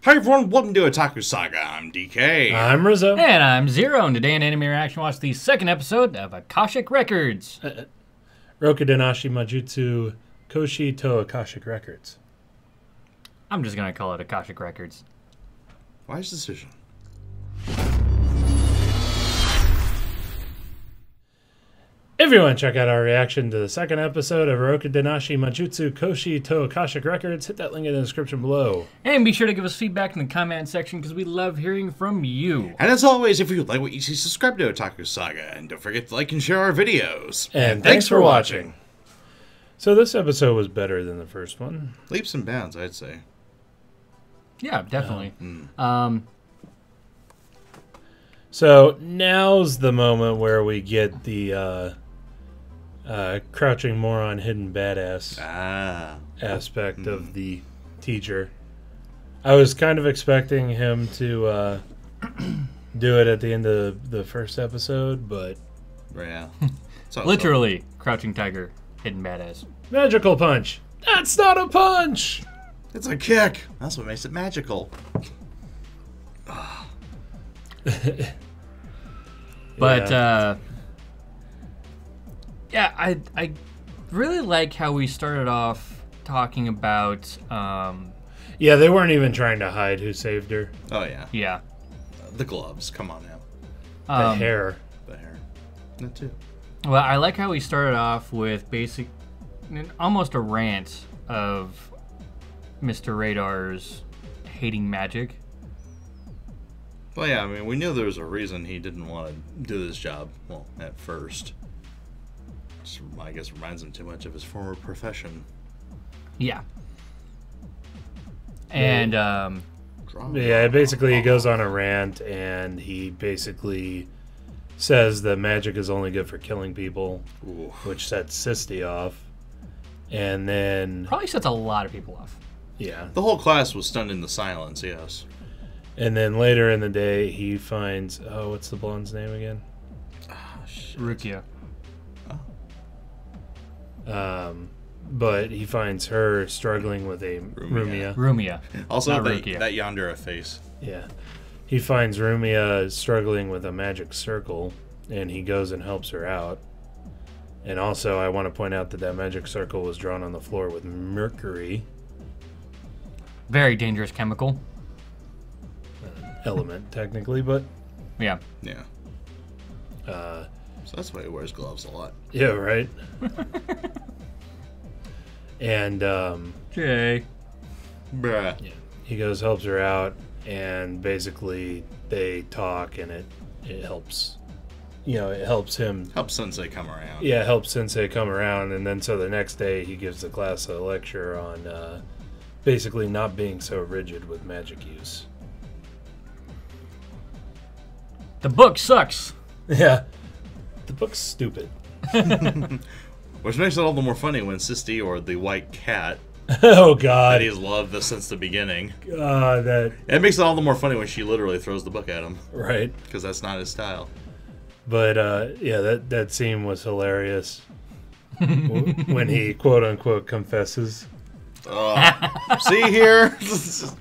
Hi everyone, welcome to Otaku Saga. I'm DK. I'm Rizzo. And I'm Zero, and today in Anime Reaction watch the second episode of Akashic Records. Rokudenashi Majutsu Koshi to Akashic Records. I'm just going to call it Akashic Records. Wise decision. If you want to check out our reaction to the second episode of Rokudenashi Majutsu Koshi to Akashic Records, hit that link in the description below. And be sure to give us feedback in the comment section because we love hearing from you. And as always, if you like what you see, subscribe to Otaku Saga. And don't forget to like and share our videos. And thanks for watching. So this episode was better than the first one. Leaps and bounds, I'd say. Yeah, definitely. So now's the moment where we get the crouching moron hidden badass aspect of the teacher. I was kind of expecting him to do it at the end of the first episode, but Yeah. Literally, Crouching Tiger, Hidden Badass. magical punch. That's not a punch. It's a kick. That's what makes it magical. But, Yeah. I really like how we started off talking about, Yeah, they weren't even trying to hide who saved her. Oh, yeah. yeah. The gloves. Come on now. The hair. The hair. That too. Well, I like how we started off with almost a rant of Mr. Radar's hating magic. Well, yeah, I mean, we knew there was a reason he didn't want to do this job. Well, at first. Just, I guess reminds him too much of his former profession. Yeah. And, Yeah, basically he goes on a rant and he basically says that magic is only good for killing people, Ooh. which sets Sisti off. And then, probably sets a lot of people off. yeah. The whole class was stunned into silence, yes. And then later in the day he finds, oh, what's the blonde's name again? Oh, shit. Rukia. But he finds her struggling with a Rumia. Rumia. Also, Not that Rukia. Yandere face. Yeah. He finds Rumia struggling with a magic circle, and he goes and helps her out. And also, I want to point out that that magic circle was drawn on the floor with mercury Very dangerous chemical. element, technically, but Yeah. Yeah. So that's why he wears gloves a lot. yeah, right. And Jay. Bruh. yeah, he goes, helps her out, and basically they talk, and it helps. You know, it helps him. Help Sensei come around. Yeah, helps Sensei come around, and then so the next day he gives the class a lecture on basically not being so rigid with magic use. The book sucks. Yeah, the book's stupid. Which makes it all the more funny when Sisti, or the white cat, Oh that God, he's loved since the beginning. that It makes it all the more funny when she literally throws the book at him, right. because that's not his style. But yeah, that scene was hilarious when he quote unquote confesses. See here? This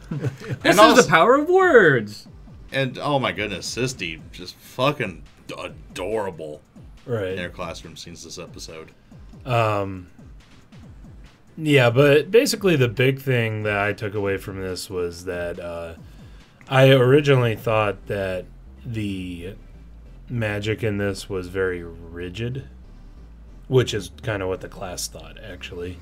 and, is the power of words. and oh my goodness, Sisti, just fucking adorable in Right. her classroom scenes this episode. Yeah, but basically the big thing that I took away from this was that I originally thought that the magic in this was very rigid, which is kind of what the class thought, actually.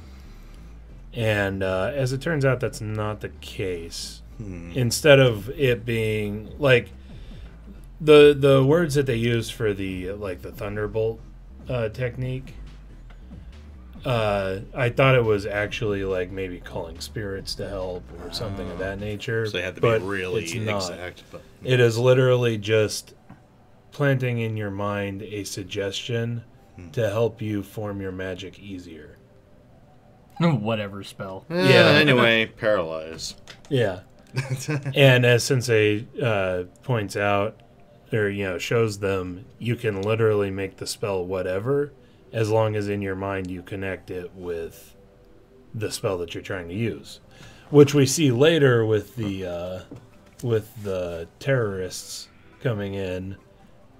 And as it turns out, that's not the case. Instead of it being like the words that they use for the thunderbolt technique, I thought it was actually like maybe calling spirits to help or something of that nature. So they had to but be really it's not. exact. But It is literally just planting in your mind a suggestion to help you form your magic easier. Whatever spell. Yeah. Anyway, paralyze. Yeah. And as Sensei points out, or shows them, you can literally make the spell whatever, as long as in your mind you connect it with the spell that you're trying to use. which we see later with the terrorists coming in,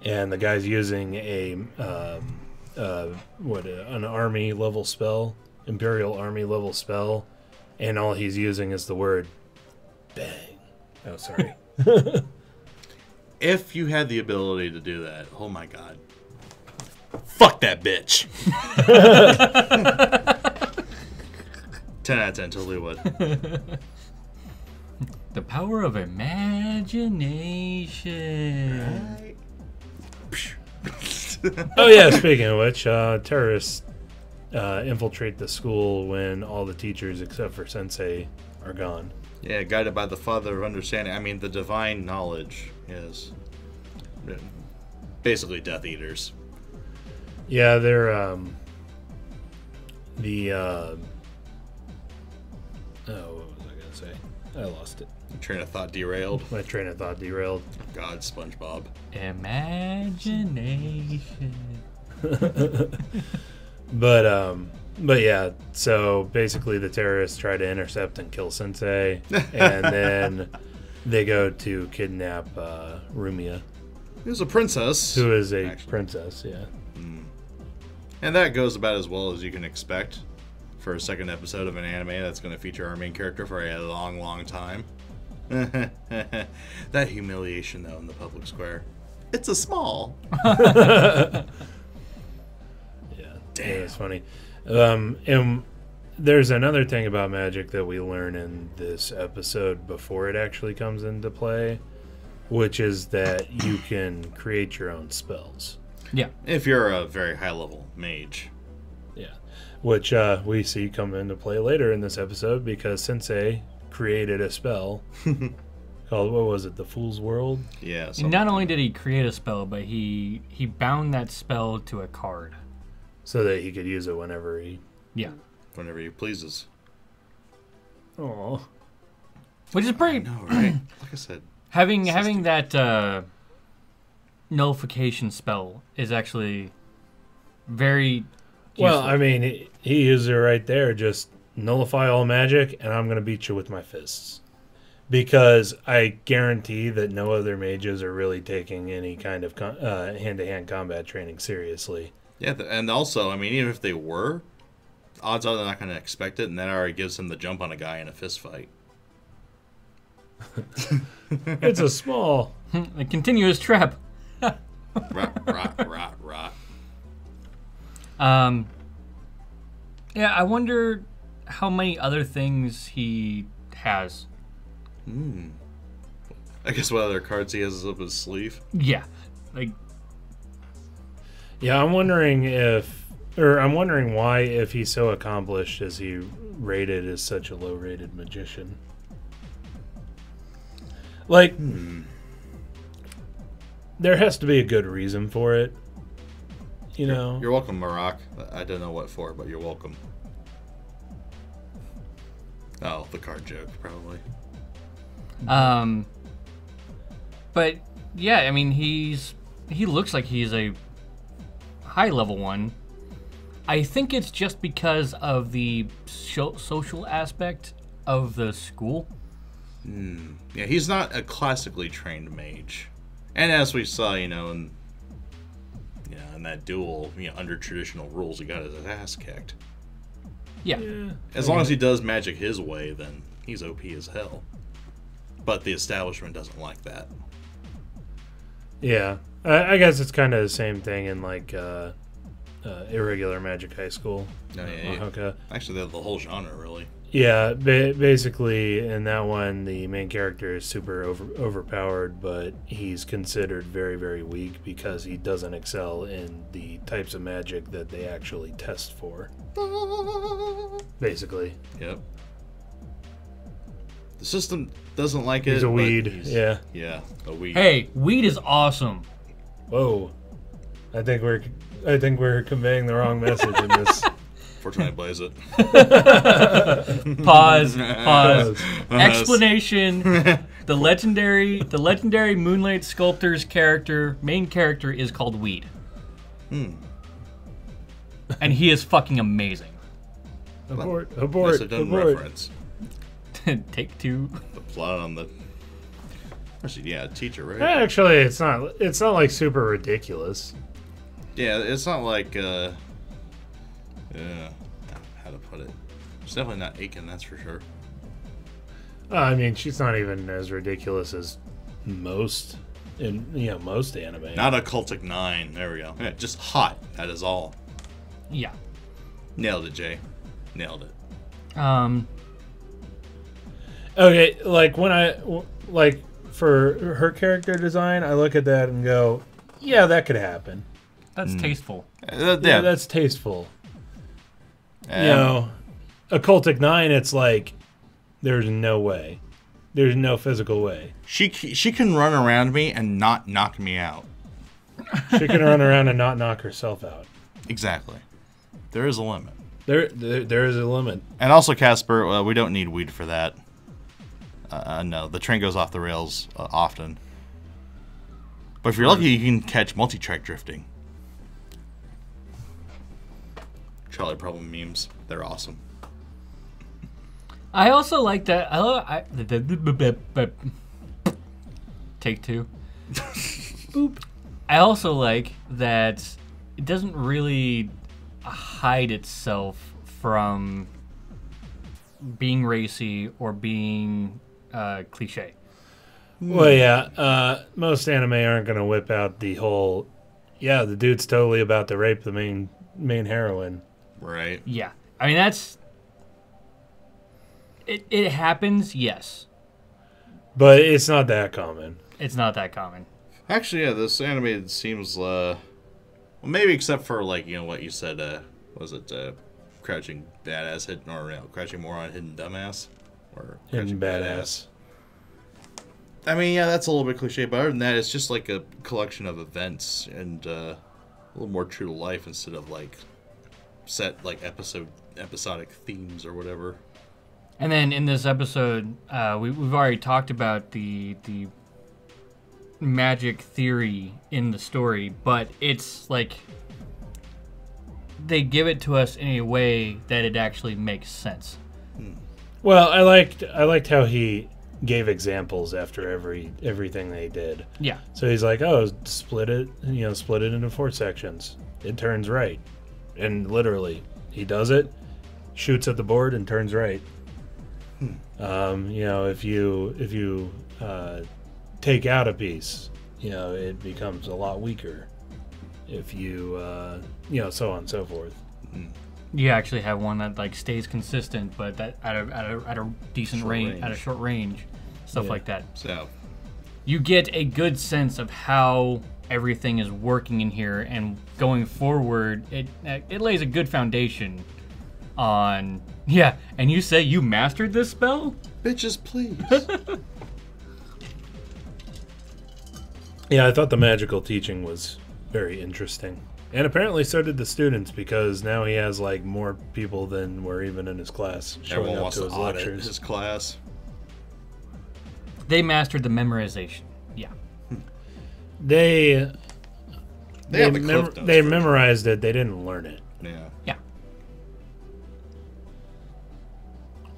and the guy's using an army level spell, Imperial Army level spell, and all he's using is the word bang. Oh, sorry. If you had the ability to do that, oh my god. Fuck that bitch. 10 out of 10, totally would. The power of imagination. Right. Oh yeah, speaking of which, terrorists infiltrate the school when all the teachers except for Sensei are gone. Yeah, guided by the Father of Understanding. I mean, the divine knowledge is basically Death Eaters. Yeah, they're what was I gonna say? I lost it. Train of thought derailed. My train of thought derailed. God, SpongeBob. Imagination. But yeah, so basically the terrorists try to intercept and kill Sensei, and then they go to kidnap Rumia, Who's a princess. who is a Actually. princess, yeah. And that goes about as well as you can expect for a second episode of an anime that's going to feature our main character for a long, long time. That humiliation, though, in the public square. It's a small. Yeah, Damn. it was funny. And there's another thing about magic that we learn in this episode before it actually comes into play, which is that you can create your own spells. Yeah. If you're a very high-level mage. Yeah, which we see come into play later in this episode because Sensei created a spell called, what was it, the Fool's World? Yeah. And not only did he create a spell, but he bound that spell to a card. So that he could use it whenever he... Yeah. Whenever he pleases. Aww. Which is pretty... No, right? Like I said. Having that nullification spell is actually very Well, useful. I mean, he used it right there. Just nullify all magic, and I'm going to beat you with my fists. Because I guarantee that no other mages are really taking any kind of hand-to-hand combat training seriously. Yeah, and also, I mean, even if they were, odds are they're not going to expect it, and that already gives them the jump on a guy in a fist fight. It's a small... A continuous trap. Rot. Yeah, I wonder how many other things he has. I guess what other cards he has up his sleeve. Yeah. Like, Yeah, I'm wondering why, if he's so accomplished, is he rated as such a low-rated magician? Like, there has to be a good reason for it, you know? You're welcome, Marak. I don't know what for, but you're welcome. Oh, the card joke, probably. but yeah, I mean, he looks like he's a high level one. I think it's just because of the social aspect of the school. Yeah, he's not a classically trained mage. And as we saw, in that duel, under traditional rules, he got his ass kicked. Yeah. As long as he does magic his way, then he's OP as hell. But the establishment doesn't like that. Yeah. I guess it's kind of the same thing in, like, Irregular Magic High School. No, yeah. Mahoka. Actually, the whole genre, really. Yeah, basically, in that one, the main character is super overpowered, but he's considered very, very weak because he doesn't excel in the types of magic that they actually test for. Basically. Yep. The system doesn't like it. He's a but weed, yeah. Yeah, a weed. Hey, weed is awesome. Whoa. I think we're conveying the wrong message in this. Fortunately, I blaze it. Pause. Pause. Explanation. The legendary Moonlight Sculptor's main character is called Weed. And he is fucking amazing. Abort, Must have done abort. reference. Take Two. The plot on the. Actually, yeah, teacher, right? Actually, it's not. It's not like super ridiculous. Yeah, it's not like. Yeah, how to put it? It's definitely not Aiken, that's for sure. I mean, she's not even as ridiculous as most, most anime. Not a cultic 9. There we go. Yeah, just hot. That is all. Yeah. Nailed it, Jay. Nailed it. Okay, like for her character design, I look at that and go, yeah, that could happen. That's tasteful. Yeah, that's tasteful. Um, A cultic 9, it's like, there's no way. There's no physical way. She can run around me and not knock me out. She can run around and not knock herself out. Exactly. There is a limit. There is a limit. And also, Casper, we don't need weed for that. No, the train goes off the rails often. But if you're lucky, you can catch multi-track drifting. Charlie Problem memes. They're awesome. I also like that. Take Two. Boop. I also like that it doesn't really hide itself from being racy or being cliche. Well, yeah, most anime aren't going to whip out the whole, yeah, the dude's totally about to rape the main heroine. Right. Yeah. I mean, that's... It happens, yes. But it's not that common. It's not that common. Actually, yeah, this anime seems, well, maybe except for, like, what you said, was it, Crouching Badass Hidden, or, Crouching Moron Hidden Dumbass? Or Hidden Crouching Badass. I mean, yeah, that's a little bit cliche, but other than that, it's just like a collection of events and a little more true to life instead of, like, set, like, episodic themes or whatever. And then in this episode, we've already talked about the magic theory in the story, but it's like they give it to us in a way that it actually makes sense. Well, I liked how he gave examples after everything they did. Yeah. So he's like, "Oh, split it into 4 sections. It turns right." And literally, he does it, shoots at the board and turns right. If you take out a piece, it becomes a lot weaker. If you, so on and so forth. You actually have one that like stays consistent, but that at a decent range, at a short range, stuff like that. So You get a good sense of how everything is working in here, and going forward, it lays a good foundation on. Yeah, and you say you mastered this spell? bitches, please. Yeah, I thought the magical teaching was very interesting. And apparently so did the students, because now he has like more people than were even in his class showing Everyone up wants to to his audit lectures. his class. They mastered the memorization. Yeah. They have the cliff notes they for it. memorized it, they didn't learn it. Yeah. Yeah.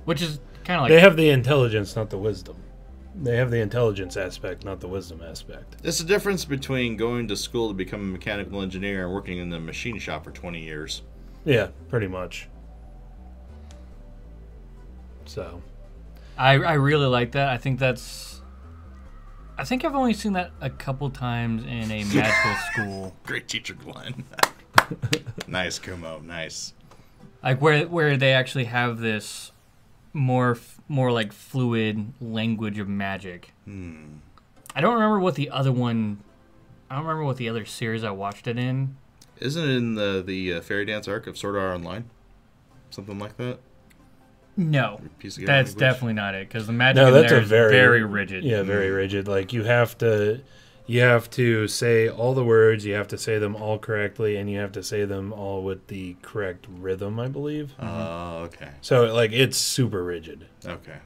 Which is kind of like They have the intelligence, not the wisdom. They have the intelligence aspect, not the wisdom aspect. It's the difference between going to school to become a mechanical engineer and working in the machine shop for 20 years. Yeah, pretty much. So, I really like that. I think I've only seen that a couple times in a magical school. Great teacher, Glenn. Nice, Kumo. Nice. Like where they actually have this more like fluid language of magic. I don't remember what the other one. I don't remember what the other series I watched it in. Isn't it in the fairy dance arc of Sword Art Online? Something like that? No, Piece of that's language? definitely not it, because the magic no, in that's there a is very, very rigid. Yeah, very rigid. Like you have to say all the words, you have to say them all correctly, and you have to say them all with the correct rhythm, I believe. Oh, okay. So like it's super rigid. Okay.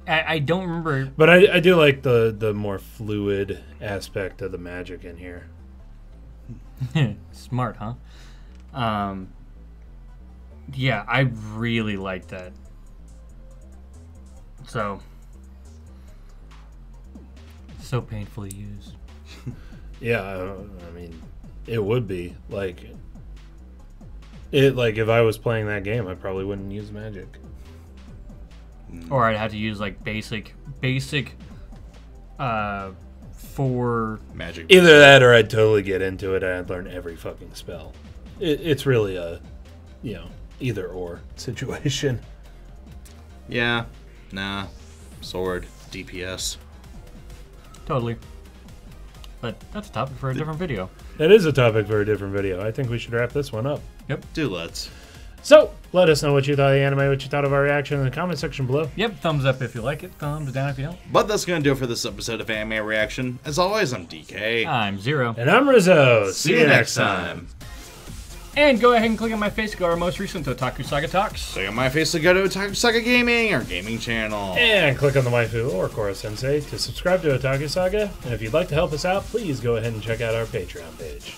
I don't remember. But I do like the more fluid aspect of the magic in here. Smart, huh? Yeah, I really like that. So painfully used. Yeah, I mean, it would be like it. Like if I was playing that game, I probably wouldn't use magic. Or I'd have to use like basic for Magic. Either that, or I'd totally get into it and I'd learn every fucking spell. It's really a, either or situation. Yeah. Nah. Sword. DPS. totally. But that's a topic for a different video. That is a topic for a different video. I think we should wrap this one up. Do let's. So, let us know what you thought of the anime, what you thought of our reaction in the comment section below. Yep, thumbs up if you like it, thumbs down if you don't. But that's going to do it for this episode of Anime Reaction. As always, I'm DK. I'm Zero. And I'm Rizzo. See you next time. And go ahead and click on my face to go to our most recent Otaku Saga Talks. Click on my face to go to Otaku Saga Gaming, our gaming channel. And click on the waifu or Korra Sensei to subscribe to Otaku Saga. And if you'd like to help us out, please go ahead and check out our Patreon page.